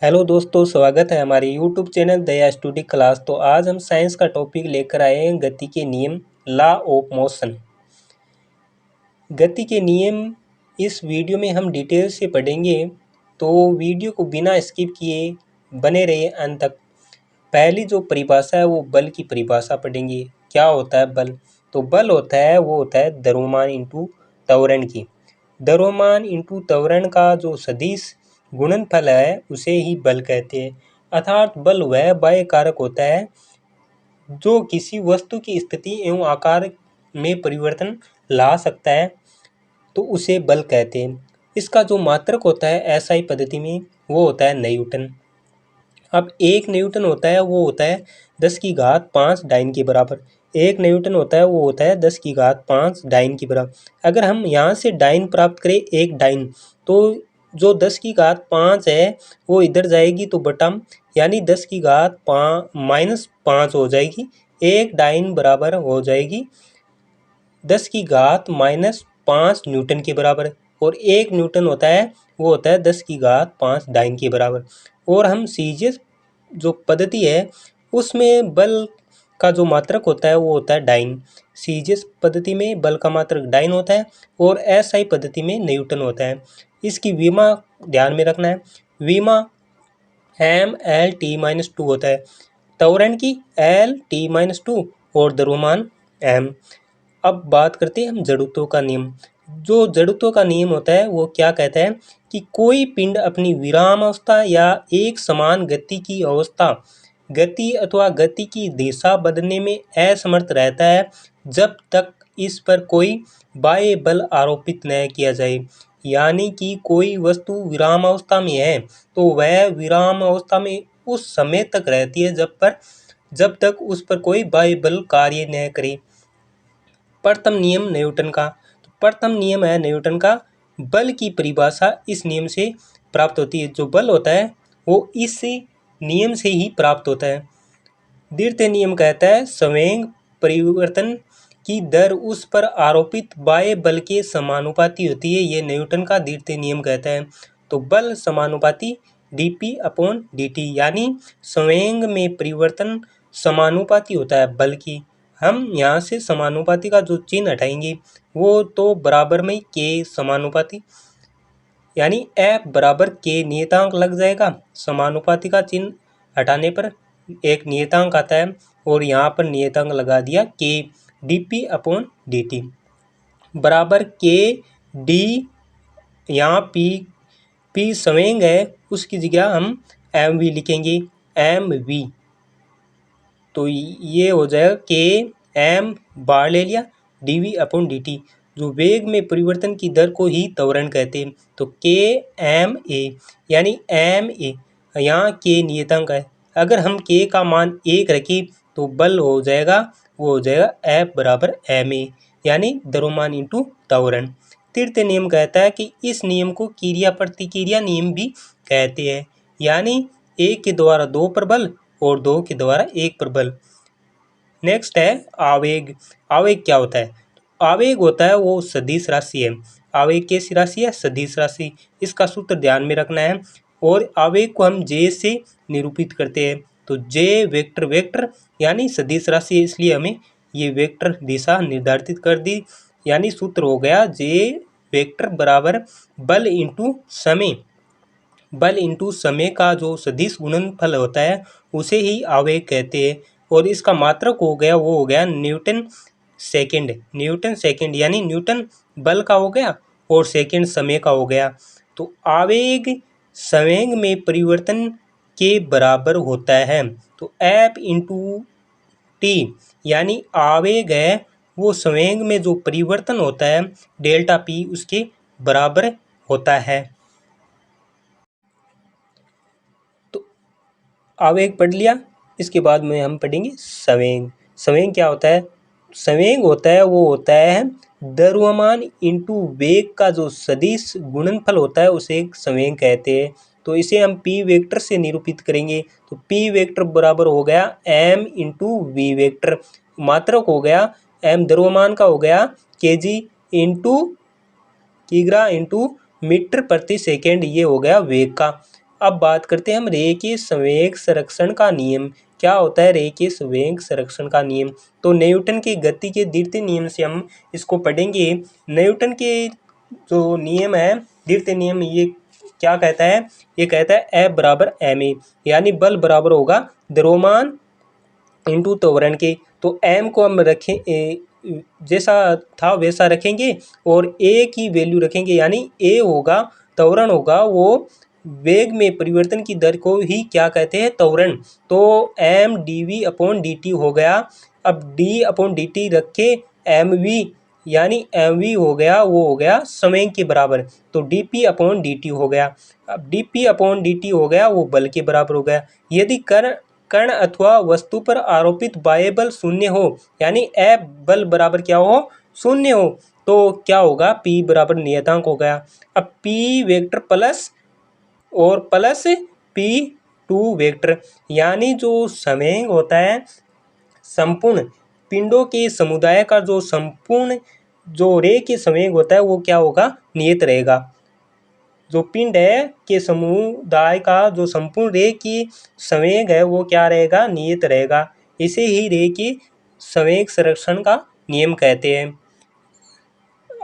Hello दोस्तों, स्वागत है हमारे यूट्यूब चैनल दया स्टडी क्लास। तो आज हम साइंस का टॉपिक लेकर आए हैं गति के नियम, लॉ ऑफ मोशन। गति के नियम इस वीडियो में हम डिटेल से पढ़ेंगे, तो वीडियो को बिना स्किप किए बने रहिए अंत तक। पहली जो परिभाषा है वो बल की परिभाषा पढ़ेंगे। क्या होता है बल? तो बल होता है द्रव्यमान इंटू त्वरण की। द्रव्यमान इंटू त्वरण का जो सदिश गुणनफल है उसे ही बल कहते हैं। अर्थात बल वह बाह्य कारक होता है जो किसी वस्तु की स्थिति एवं आकार में परिवर्तन ला सकता है, तो उसे बल कहते हैं। इसका जो मात्रक होता है एसआई पद्धति में वो होता है न्यूटन। अब 1 न्यूटन होता है वो होता है 10⁵ डाइन के बराबर। 1 न्यूटन होता है वो होता है 10⁵ डाइन के बराबर। अगर हम यहाँ से डाइन प्राप्त करें, 1 डाइन, तो जो 10⁵ है वो इधर जाएगी तो बटम, यानी 10⁻⁻5 हो जाएगी। 1 डाइन बराबर हो जाएगी 10⁻⁻5 न्यूटन के बराबर। और 1 न्यूटन होता है वो होता है 10⁵5 डाइन के बराबर। और हम सीजीएस जो पद्धति है उसमें बल का जो मात्रक होता है वो होता है डाइन। सीजीएस पद्धति में बल का मात्रक डाइन होता है और एसआई पद्धति में न्यूटन होता है। इसकी विमा ध्यान में रखना है। विमा m/L/t-2 होता है, त्वरण की L/t-2 और द्रव्यमान m। अब बात करते हैं हम जड़त्व का नियम। जो जड़त्व का नियम होता है वो क्या कहता है कि कोई पिंड अपनी विराम अवस्था या एक समान गति की अवस्था, गति अथवा गति की दिशा बदलने में असमर्थ रहता है जब तक इस पर कोई बाह्य बल आरोपित न किया जाए। यानी कि कोई वस्तु विराम अवस्था में है तो वह विराम अवस्था में उस समय तक रहती है जब तक उस पर कोई बाह्य बल कार्य न करे। प्रथम नियम न्यूटन का। तो प्रथम नियम है न्यूटन का। बल की परिभाषा इस नियम से प्राप्त होती है। जो बल होता है वो इस नियम से ही प्राप्त होता है। द्वितीय नियम कहता है संवेग परिवर्तन की दर उस पर आरोपित बाह्य बल के समानुपाती होती है। ये न्यूटन का द्वितीय नियम कहता है। तो बल समानुपाती dP/dt, यानी संवेग में परिवर्तन समानुपाती होता है बल की। हम यहाँ से समानुपाती का जो चिन्ह हटाएंगे वो तो बराबर में के समानुपाती, यानी F बराबर के नियतांक लग जाएगा। समानुपाती का चिन्ह हटाने पर एक नियतांक आता है और यहाँ पर नियतांक लगा दिया के। dP/dt बराबर के डी, यहाँ P संवेग है उसकी जगह हम mv लिखेंगे, mv। तो ये हो जाएगा के m बार ले लिया dV/dt। जो वेग में परिवर्तन की दर को ही त्वरण कहते हैं। तो के एम ए, यानी एम ए, यहाँ के नियतांक है। अगर हम के का मान 1 रखें तो बल हो जाएगा F बराबर एम ए, यानी द्रव्यमान इंटू त्वरण। तृतीय नियम कहता है कि इस नियम को क्रिया प्रतिक्रिया नियम भी कहते हैं, यानी 1 के द्वारा 2 पर बल और 2 के द्वारा 1 पर बल। नेक्स्ट है आवेग। आवेग क्या होता है? आवेग होता है वो सदिश राशि है। आवेग कैसी राशि है? सदिश राशि। इसका सूत्र ध्यान में रखना है। और आवेग को हम जे से निरूपित करते हैं। तो जे वेक्टर यानी सदिश राशि है, इसलिए हमें ये वेक्टर दिशा निर्धारित कर दी। यानी सूत्र हो गया जे वेक्टर बराबर बल इंटू समय। बल इंटू समय का जो सदिश गुणनफल होता है उसे ही आवेग कहते हैं। और इसका मात्रक हो गया न्यूटन सेकेंड, यानी न्यूटन बल का हो गया और सेकेंड समय का हो गया। तो आवेग संवेग में परिवर्तन के बराबर होता है। तो F इंटू टी, यानी आवेग है वो संवेग में जो परिवर्तन होता है डेल्टा P उसके बराबर होता है। तो आवेग पढ़ लिया। इसके बाद में हम पढ़ेंगे संवेग। संवेग क्या होता है? संवेग होता है द्रव्यमान इंटू वेग का जो सदिश गुणनफल होता है उसे संवेग कहते हैं। तो इसे हम P वेक्टर से निरूपित करेंगे। तो P वेक्टर बराबर हो गया m इंटू वी वेक्टर। मात्रक हो गया m, द्रव्यमान का हो गया kg इंटू किग्रा इंटू मीटर प्रति सेकेंड, ये हो गया वेग का। अब बात करते हैं हम रेखीय संवेग संरक्षण का नियम। क्या होता है रेखीय संवेग संरक्षण का नियम? तो न्यूटन के गति के द्वितीय नियम से हम इसको पढ़ेंगे। न्यूटन के जो नियम है, द्वितीय नियम, ये क्या कहता है? ये कहता है F बराबर ma, यानी बल बराबर होगा द्रव्यमान इंटू त्वरण के। तो m को हम रखें जैसा था वैसा रखेंगे और a की वैल्यू रखेंगे, यानी a होगा त्वरण होगा, वो वेग में परिवर्तन की दर को ही क्या कहते हैं? त्वरण। तो m dv अपॉन dt हो गया। अब d अपॉन dt रखे mv, यानी mv हो गया, वो हो गया संवेग के बराबर। तो dp अपॉन dt हो गया। अब dp अपॉन dt हो गया, वो बल के बराबर हो गया। यदि कण अथवा वस्तु पर आरोपित बाह्य बल शून्य हो, यानी F बल बराबर क्या हो? शून्य हो, तो क्या होगा? P बराबर नियतांक हो गया। अब P वेक्टर प्लस और प्लस P2 वेक्टर, यानी जो संवेग होता है संपूर्ण पिंडों के समुदाय का, जो संपूर्ण जो रेखीय संवेग होता है वो क्या होगा? नियत रहेगा। जो पिंड है के समुदाय का जो संपूर्ण रेखीय संवेग है वो क्या रहेगा? नियत रहेगा। इसे ही रेखीय संवेग संरक्षण का नियम कहते हैं।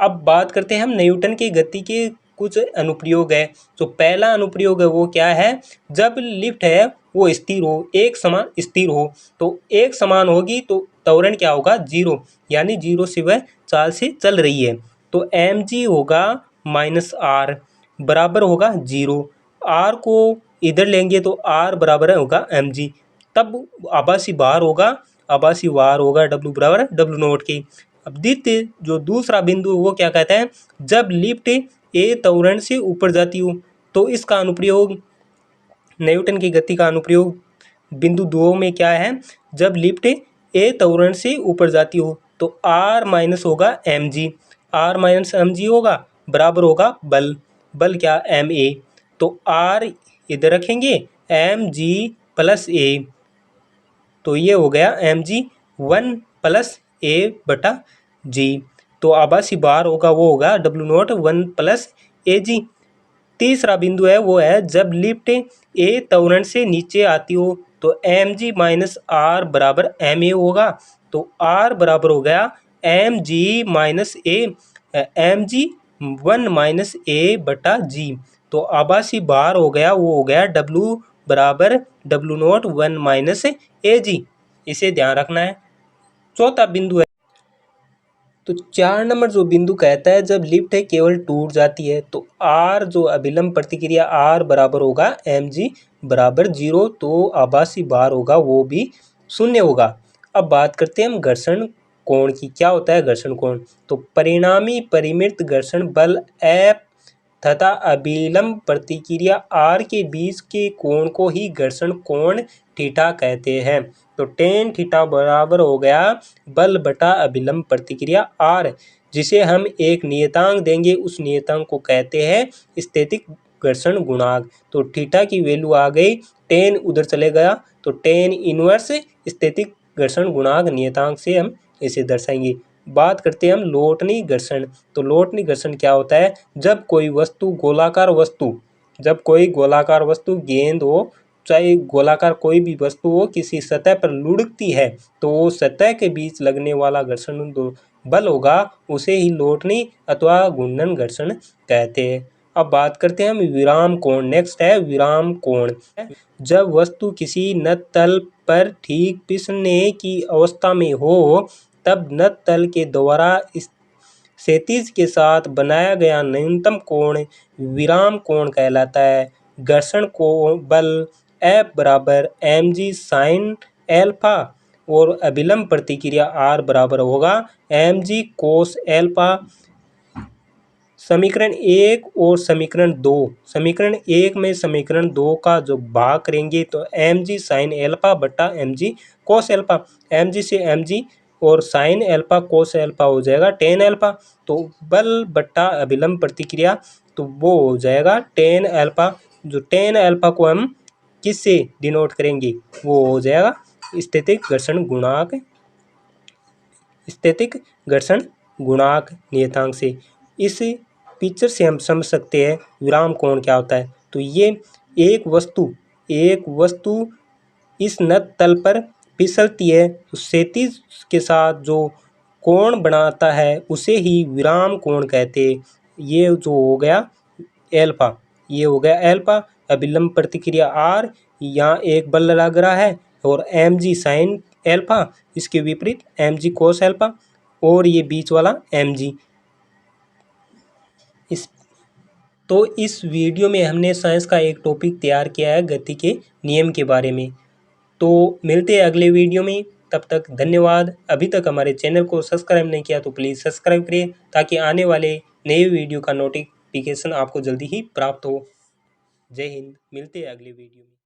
अब बात करते हैं हम न्यूटन की गति के कुछ अनुप्रयोग है। जो पहला अनुप्रयोग है वो क्या है? जब लिफ्ट है वो स्थिर हो, एक समान स्थिर हो, तो एक समान होगी तो त्वरण क्या होगा? 0, यानी 0 से वह चाल से चल रही है। तो mg होगा माइनस r बराबर होगा 0। r को इधर लेंगे तो r बराबर होगा mg। तब आभासी भार होगा, आभासी भार होगा W बराबर W नोट के। अब द्वितीय जो दूसरा बिंदु वो क्या कहता है? जब लिफ्ट a त्वरण से ऊपर जाती हो, तो इसका अनुप्रयोग, न्यूटन की गति का अनुप्रयोग बिंदु 2 में क्या है? जब लिफ्ट a त्वरण से ऊपर जाती हो, तो r माइनस होगा mg, r माइनस mg होगा बराबर होगा बल, बल क्या? ma। तो r इधर रखेंगे, mg प्लस a, तो ये हो गया mg 1 प्लस a बटा g। तो आभासी भार होगा वो होगा W नोट 1 प्लस AG। तीसरा बिंदु है वो है जब लिफ्ट a त्वरण से नीचे आती हो, तो mg माइनस r बराबर ma होगा। तो r बराबर हो गया mg minus a, mg 1 minus a बटा g। तो आभासी भार हो गया वो हो गया W बराबर W नोट 1 माइनस AG। इसे ध्यान रखना है। चौथा बिंदु है, तो 4 नंबर जो बिंदु कहता है जब लिफ्ट है केवल टूट जाती है, तो R जो अभिलंब प्रतिक्रिया R बराबर होगा mg बराबर 0, तो आभासी भार होगा वो भी शून्य होगा। अब बात करते हैं हम घर्षण कोण की। क्या होता है घर्षण कोण? तो परिणामी परिमित घर्षण बल F तथा अभिलंब प्रतिक्रिया R के बीच के कोण को ही घर्षण कोण थीटा कहते हैं। तो टेन थीटा बराबर हो गया बल बटा अभिलंब प्रतिक्रिया R, जिसे हम एक नियतांक देंगे, उस नियतांक को कहते हैं स्थैतिक घर्षण गुणांक। तो थीटा की वैल्यू आ गई, टेन उधर चले गया, तो टेन इनवर्स स्थैतिक घर्षण गुणांक नियतांक से हम इसे दर्शाएंगे। बात करते हैं हम लोटनी घर्षण। तो लोटनी घर्षण क्या होता है? जब कोई गोलाकार वस्तु गेंद हो, चाहे गोलाकार कोई भी वस्तु हो, किसी सतह पर लुढ़कती है, तो वो सतह के बीच लगने वाला घर्षण बल होगा, उसे ही लोटनी अथवा घूर्णन घर्षण कहते हैं। अब बात करते हैं हम विराम कोण। नेक्स्ट है विराम कोण। जब वस्तु किसी नत तल पर ठीक फिसलने की अवस्था में हो, तब नत तल के द्वारा क्षैतिज के साथ बनाया गया न्यूनतम कोण विराम कोण कहलाता है। घर्षण कोण बल F बराबर mg साइन एल्फा और अभिलंब प्रतिक्रिया R बराबर होगा mg कोस एल्फा। समीकरण 1 और समीकरण 2, समीकरण 1 में समीकरण 2 का जो भाग करेंगे तो mg साइन एल्फा बटा mg कोस एल्फा, mg से mg और साइन एल्फा कोस एल्फा हो जाएगा टेन एल्फा। तो बल बटा अभिलंब प्रतिक्रिया, तो वो हो जाएगा टेन एल्फा। जो टेन एल्फा को हम किससे डिनोट करेंगे? वो हो जाएगा स्थैतिक घर्षण गुणांक, स्थैतिक घर्षण गुणांक नियतांक से। इस पिक्चर से हम समझ सकते हैं विराम कोण क्या होता है। तो ये एक वस्तु इस नत तल पर फिसलती है तो क्षैतिज के साथ जो कोण बनाता है उसे ही विराम कोण कहते हैं। ये जो हो गया एल्फा, ये हो गया एल्फा। अभिलंब प्रतिक्रिया आर, यहाँ एक बल लग रहा है और एम जी साइन एल्फा, इसके विपरीत एम जी कोस एल्फा, और ये बीच वाला एम जी। इस वीडियो में हमने साइंस का एक टॉपिक तैयार किया है गति के नियम के बारे में। तो मिलते हैं अगले वीडियो में, तब तक धन्यवाद। अभी तक हमारे चैनल को सब्सक्राइब नहीं किया तो प्लीज़ सब्सक्राइब करिए ताकि आने वाले नए वीडियो का नोटिफिकेशन आपको जल्दी ही प्राप्त हो। जय हिंद, मिलते हैं अगले वीडियो में।